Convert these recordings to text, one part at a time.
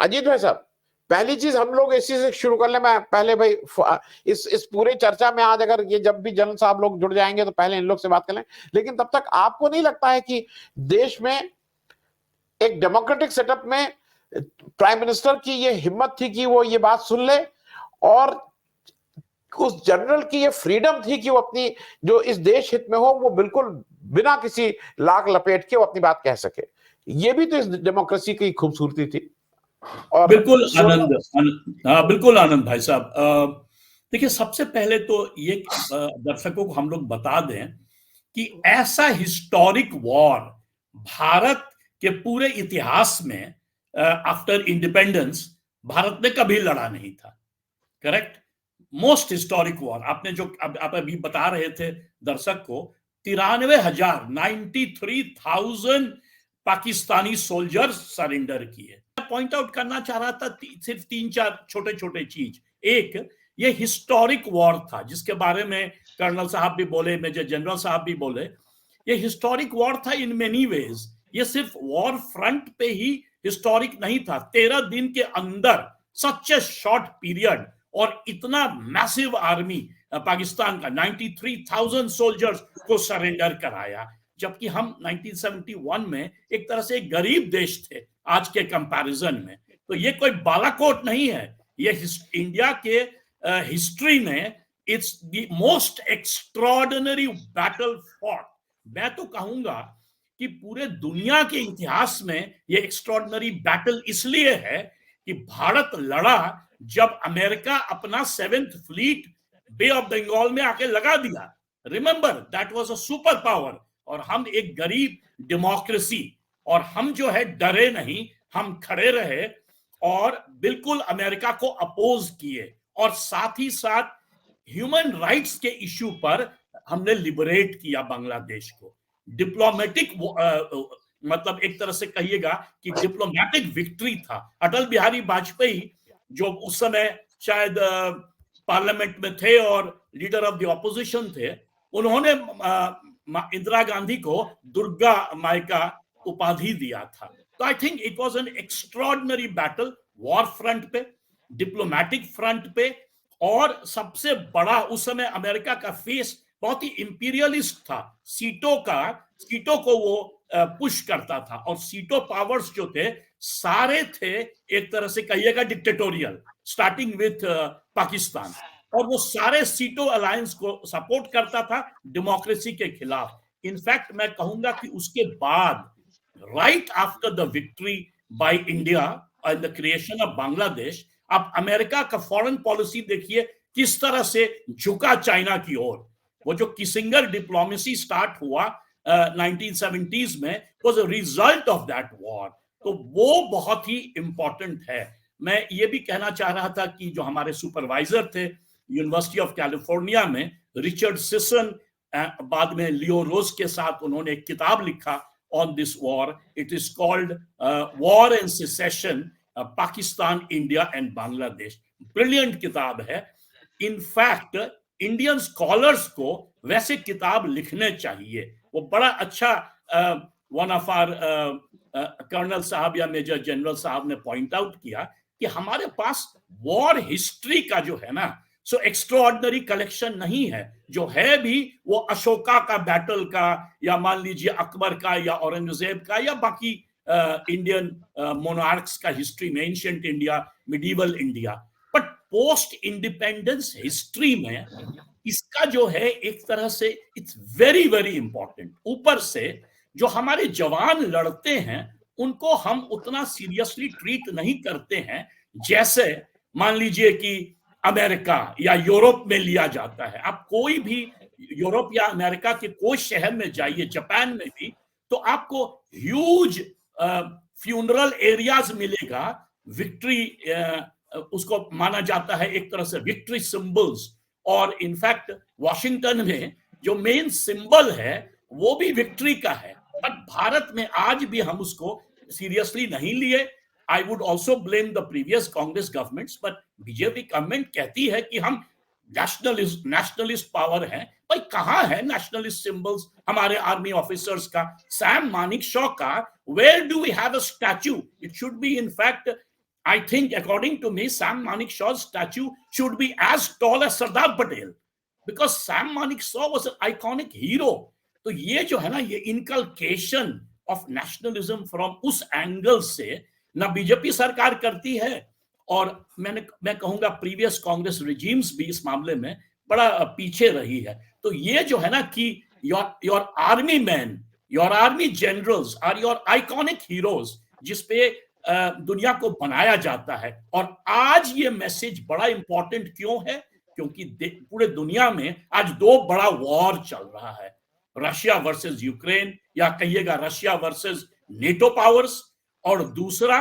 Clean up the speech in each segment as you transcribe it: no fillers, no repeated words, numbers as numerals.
अजीत भाई साहब, पहली चीज हम लोग इसी से शुरू कर ले। मैं पहले भाई इस पूरी चर्चा में आज अगर ये जब भी जनरल साहब लोग जुड़ जाएंगे तो पहले इन लोग से बात कर लें। लेकिन तब तक आपको नहीं लगता है कि देश में एक डेमोक्रेटिक सेटअप में प्राइम मिनिस्टर की ये हिम्मत थी कि वो ये बात सुन ले, और उस जनरल की ये फ्रीडम थी कि वो अपनी जो इस देश हित में हो वो बिल्कुल बिना किसी लाग लपेट के वो अपनी बात कह सके। ये भी तो इस डेमोक्रेसी की खूबसूरती थी। और बिल्कुल आनंद, हाँ बिल्कुल आनंद भाई साहब। देखिए, सबसे पहले तो ये दर्शकों को हम लोग बता दें कि ऐसा हिस्टोरिक वॉर भारत के पूरे इतिहास में आफ्टर इंडिपेंडेंस भारत ने कभी लड़ा नहीं था। करेक्ट? Most historic war. आपने जो आप अभी बता रहे थे दर्शक को, 93,000 93,000 पाकिस्तानी सोल्जर्स सरेंडर किए। पॉइंट आउट करना चाह रहा था सिर्फ 3-4 छोटे छोटे चीज। एक, ये हिस्टोरिक वॉर था जिसके बारे में कर्नल साहब भी बोले, मेजर जनरल साहब भी बोले। ये हिस्टोरिक वॉर था इन मेनी वेज। ये सिर्फ वॉर फ्रंट पे ही हिस्टोरिक नहीं था। 13 दिन के अंदर सच ए शॉर्ट पीरियड और इतना मैसिव आर्मी पाकिस्तान का 93,000 सोल्जर्स को सरेंडर कराया, जबकि हम 1971 में एक तरह से गरीब देश थे आज के कंपैरिजन में। तो ये कोई बालाकोट नहीं है, ये इंडिया के हिस्ट्री में it's the most extraordinary battle fought. मैं तो कहूंगा कि पूरे दुनिया के इतिहास में ये एक्स्ट्रॉर्डिनरी बैटल इसलिए है कि भारत लड़ा जब अमेरिका अपना 7th fleet bay of Bengal में आके लगा दिया। Remember, that was a super power, और हम एक गरीब डेमोक्रेसी, और हम जो है डरे नहीं, हम खड़े रहे और बिल्कुल अमेरिका को अपोज किए, और साथ ही साथ ह्यूमन राइट्स के इश्यू पर हमने लिबरेट किया बांग्लादेश को। डिप्लोमेटिक मतलब एक तरह से कहिएगा कि डिप्लोमेटिक विक्ट्री था। अटल बिहारी वाजपेयी जो उस समय शायद पार्लियामेंट में थे और लीडर ऑफ द ऑपोजिशन थे, उन्होंने इंदिरा गांधी को दुर्गा माई का उपाधि दिया था। तो I think it was an extraordinary battle, war front पे, डिप्लोमेटिक फ्रंट पे, और सबसे बड़ा उस समय अमेरिका का फेस बहुत ही इंपीरियलिस्ट था। सीटों को वो पुश करता था, और सीटो पावर्स जो थे सारे थे एक तरह से कहिएगा डिक्टेटोरियल, स्टार्टिंग विथ पाकिस्तान, और वो सारे सीटो अलायंस को सपोर्ट करता था डेमोक्रेसी के खिलाफ। इनफैक्ट मैं कहूंगा कि उसके बाद, right after the victory by India and the creation of Bangladesh, अब अमेरिका का फॉरेन पॉलिसी देखिए किस तरह से झुका चाइना की ओर। वो जो किसिंगर डिप्लोमेसी स्टार्ट हुआ 1970s में was a result of that war। तो वो बहुत ही इंपॉर्टेंट है। मैं ये भी कहना चाह रहा था कि जो हमारे सुपरवाइजर थे यूनिवर्सिटी ऑफ कैलिफोर्निया में, रिचर्ड सिसन, बाद में लियो रोज के साथ उन्होंने एक किताब लिखा on this war. It is called war and cessation, Pakistan, India and Bangladesh. Brilliant किताब है। इनफैक्ट इंडियन स्कॉलर्स को वैसे किताब लिखने चाहिए। वो बड़ा अच्छा वन ऑफ आवर कर्नल साहब या मेजर जनरल साहब ने पॉइंट आउट किया कि हमारे पास वॉर हिस्ट्री का जो है ना, सो एक्स्ट्राऑर्डिनरी कलेक्शन नहीं है। जो है भी वो अशोका का बैटल का, या मान लीजिए अकबर का, या औरंगजेब का, या बाकी इंडियन मोनार्क्स का हिस्ट्री में, ancient India, medieval India. But post independence history में इसका जो है एक तरह से इट्स वेरी वेरी इंपॉर्टेंट। ऊपर से जो हमारे जवान लड़ते हैं उनको हम उतना सीरियसली ट्रीट नहीं करते हैं जैसे मान लीजिए कि अमेरिका या यूरोप में लिया जाता है। आप कोई भी यूरोप या अमेरिका के कोई शहर में जाइए, जापान में भी, तो आपको ह्यूज फ्यूनरल एरियाज मिलेगा। विक्ट्री उसको माना जाता है एक तरह से विक्ट्री सिंबल्स। और इनफैक्ट वॉशिंगटन में जो मेन सिंबल है वो भी विक्ट्री का है। बट भारत में आज भी हम उसको सीरियसली नहीं लिए। I would also blame the previous Congress governments, but BJP government कहती है कि हम नेशनलिस्ट पावर है। भाई कहां है नेशनलिस्ट सिंबल्स हमारे आर्मी ऑफिसर्स का? सैम मानिकशॉ का where do we have a statue? It should be in fact I think, according to me, Sam Maneksha's statue should be as tall as Sardar Patel, because Sam Manekshaw was an iconic hero. तो ये जो है ना, ये inculcation of nationalism from उस angle से ना BJP सरकार करती है, और मैं कहूंगा प्रीवियस कांग्रेस रिजीम्स भी इस मामले में बड़ा पीछे रही है। तो ये जो है ना कि your army man, your army generals are your iconic heroes, जिसपे दुनिया को बनाया जाता है। और आज ये मैसेज बड़ा इंपॉर्टेंट क्यों है? क्योंकि पूरे दुनिया में आज दो बड़ा वॉर चल रहा है, रशिया वर्सेस यूक्रेन, या कहिएगा रशिया वर्सेस नेटो पावर्स, और दूसरा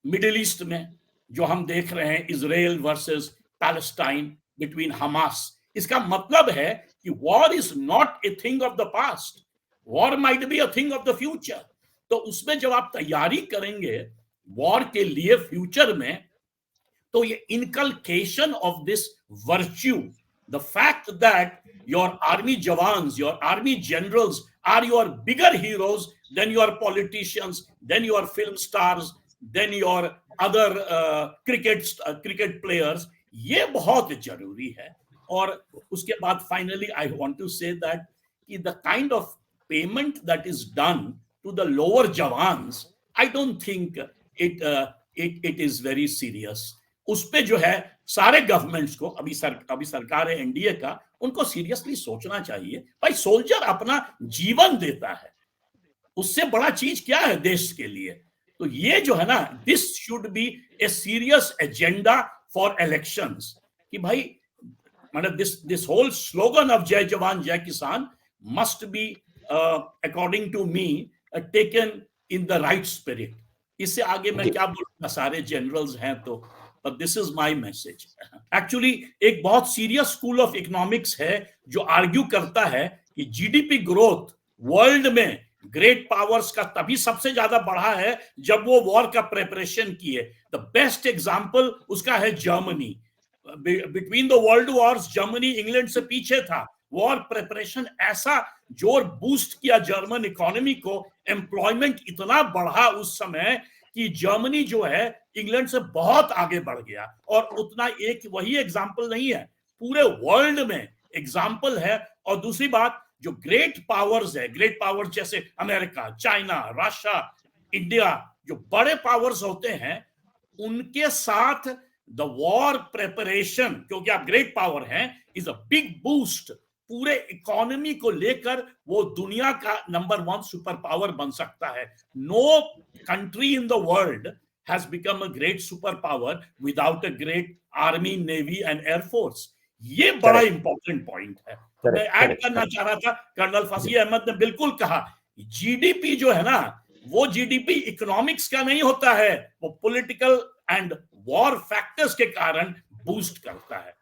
मिडिल ईस्ट में जो हम देख रहे हैं, Israel versus Palestine, between Hamas. इसका मतलब है कि war is not a thing of the past, war might be a thing of the future. तो उसमें जब आप तैयारी करेंगे वॉर के लिए फ्यूचर में, तो ये inculcation of this virtue, the fact that your army jawans, your army generals are your bigger heroes than your politicians, then your film stars, then your other cricket players, ये बहुत जरूरी है। और उसके बाद finally I want to say that कि the kind of payment that is done to the lower jawans, I don't think it is very serious. उस पे जो है सारे गवर्नमेंट्स को, अभी सरकार है एनडीए का, उनको सीरियसली सोचना चाहिए। भाई सोल्जर अपना जीवन देता है, उससे बड़ा चीज क्या है देश के लिए? तो ये जो है ना, this should be a serious agenda for elections, कि भाई मतलब दिस होल स्लोगन ऑफ जय जवान जय किसान must be according to me taken in the right spirit. इससे आगे मैं क्या बोलूंगा, सारे जनरल्स हैं तो, but this is my message. Actually, एक बहुत सीरियस स्कूल ऑफ इकोनॉमिक्स है जो आर्ग्यू करता है कि जीडीपी ग्रोथ वर्ल्ड में ग्रेट पावर्स का तभी सबसे ज्यादा बढ़ा है जब वो वॉर का प्रेपरेशन किए। द बेस्ट एग्जांपल उसका है Germany. Between the world Wars Germany England से पीछे था। वॉर प्रेपरेशन ऐसा जोर बूस्ट किया जर्मन इकोनॉमी को, एम्प्लॉयमेंट इतना बढ़ा उस समय कि जर्मनी जो है इंग्लैंड से बहुत आगे बढ़ गया। और उतना एक वही एग्जाम्पल नहीं है, पूरे वर्ल्ड में एग्जाम्पल है। और दूसरी बात, जो ग्रेट पावर्स है, ग्रेट पावर्स जैसे अमेरिका, चाइना, रशिया, इंडिया, जो बड़े पावर्स होते हैं, उनके साथ द वॉर प्रेपरेशन, क्योंकि आप ग्रेट पावर हैं, इज अ बिग बूस्ट। पूरे इकोनॉमी को लेकर वो दुनिया का नंबर 1 सुपर पावर बन सकता है। No country in the world has become a great superpower without a great army, navy and air force. ये बड़ा इंपॉर्टेंट पॉइंट है। मैं ऐड करना चाह रहा था, कर्नल फसीह अहमद ने बिल्कुल कहा, जीडीपी जो है ना, वो जीडीपी इकोनॉमिक्स का नहीं होता है, वो पॉलिटिकल एंड वॉर फैक्टर्स के कारण बूस्ट करता है।